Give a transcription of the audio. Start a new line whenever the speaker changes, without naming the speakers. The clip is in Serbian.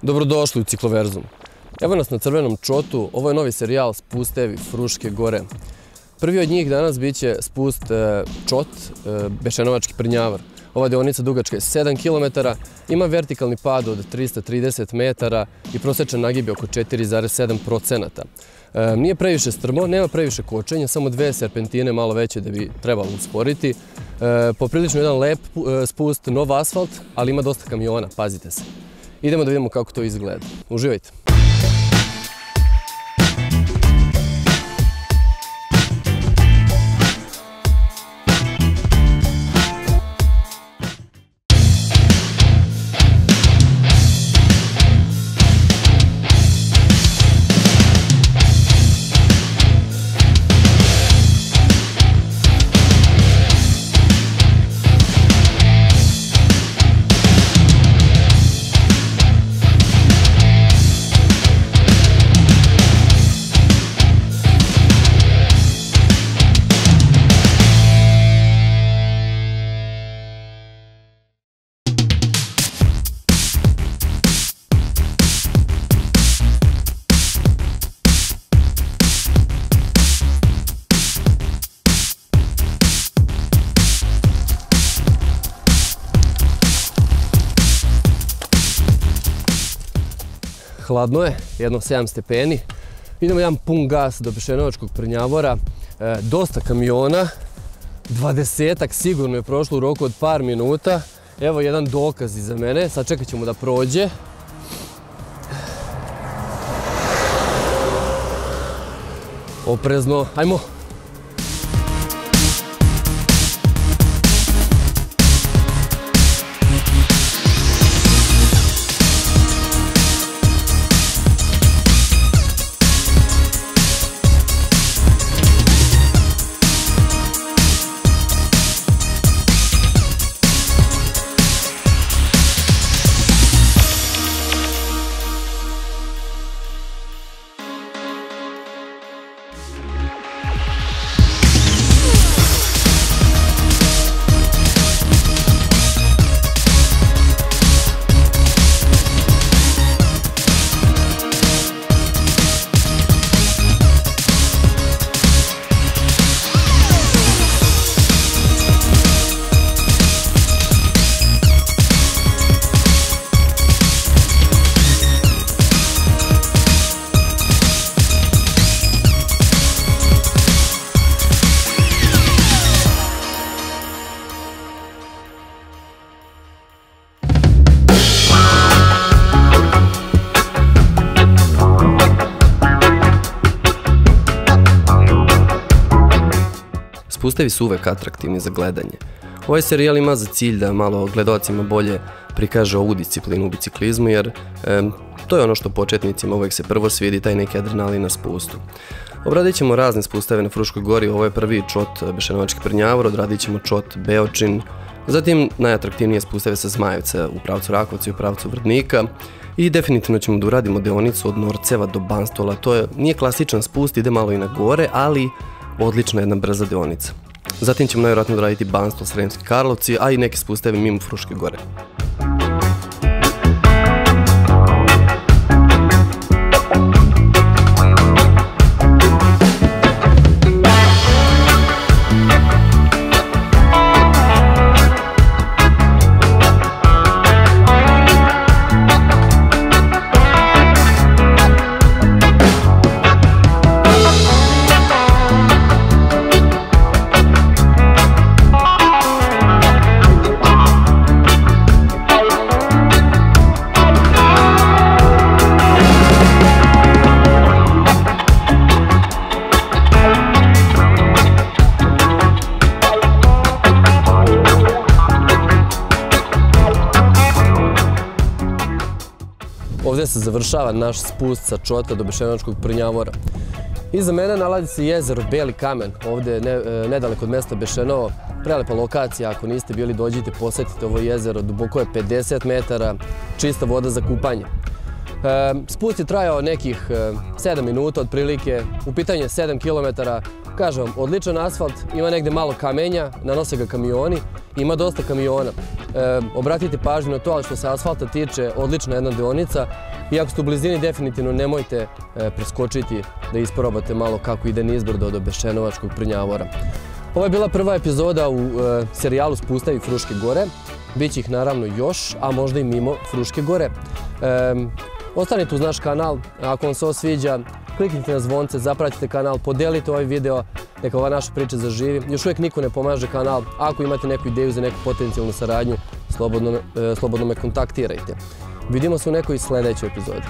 Dobrodošli u Cikloverzum. Evo nas na Crvenom čotu, ovo je novi serijal Spustevi Fruške gore. Prvi od njih danas bit će spust Čot, Bešenovački Prnjavar. Ova deonica dugačka je 7 km, ima vertikalni pad od 330 metara i prosječan nagib je oko 4,7%. Nije previše strmo, nema previše kočenja, samo dve serpentine malo veće da bi trebalo usporiti. Poprilično jedan lep spust, nov asfalt, ali ima dosta kamiona, pazite se. Idemo da vidimo kako to izgleda. Uživajte! Hladno je, jedno 7 stepeni. Idemo jedan pun gas do Bešenovačkog Prnjavora. Dosta kamiona, 20-ak sigurno je prošlo u roku od par minuta. Evo jedan dokaz iza mene, sad čekat ćemo da prođe. Oprezno, ajmo! Spustevi su uvek atraktivni za gledanje. Ovaj serijal ima za cilj da malo gledalcima bolje prikaže ovu disciplinu u biciklizmu, jer to je ono što početnicima uvek se prvo svidi, taj neki adrenalin na spustu. Obradit ćemo razne spusteve na Fruškoj gori, ovo je prvi Čot Bešenovački Prnjavor, odradit ćemo Čot Beočin, zatim najatraktivnije spusteve sa Zmajevca u pravcu Rakovca i u pravcu Vrdnika i definitivno ćemo da uradimo deonicu od Norceva do Banstola. To nije klasičan spust, ide malo i na gore, ali odlična jedna brza deonica. Zatim ćemo najvjerojatno odraditi Banstol, Sremski Karlovci, a i neke spusteve mimo Fruške gore. Ovdje se završava naš spust sa Čota do Bešenovačkog Prnjavora. Iza mene nalazi se jezero Beli kamen, ovdje nedaleko od mesta Bešenovo. Prelepa lokacija, ako niste bili dođite, posjetite ovo jezero, duboko je 50 metara, čista voda za kupanje. Spust je trajao nekih 7 minuta otprilike, u pitanju je 7 km. Kažem vam, odličan asfalt, ima negde malo kamenja, nanose ga kamioni, ima dosta kamiona. Obratite pažnju na to, ali što se asfalta tiče, odlična jedna deonica. I ako ste u blizini, definitivno nemojte preskočiti da isprobate malo kako ide nizbrdo do Bešćenovačkog Prnjavora. Ovo je bila prva epizoda u serijalu Spustavi Fruške gore. Biće ih naravno još, a možda i mimo Fruške gore. Ostanite uz naš kanal, ako vam se ovo sviđa, kliknite na zvonce, zapratite kanal, podelite ovaj video, neka ova naša priča zaživi. Još uvijek niko ne pomaže kanal, ako imate neku ideju za neku potencijalnu saradnju, slobodno me kontaktirajte. Vidimo se u nekoj sljedećoj epizodi.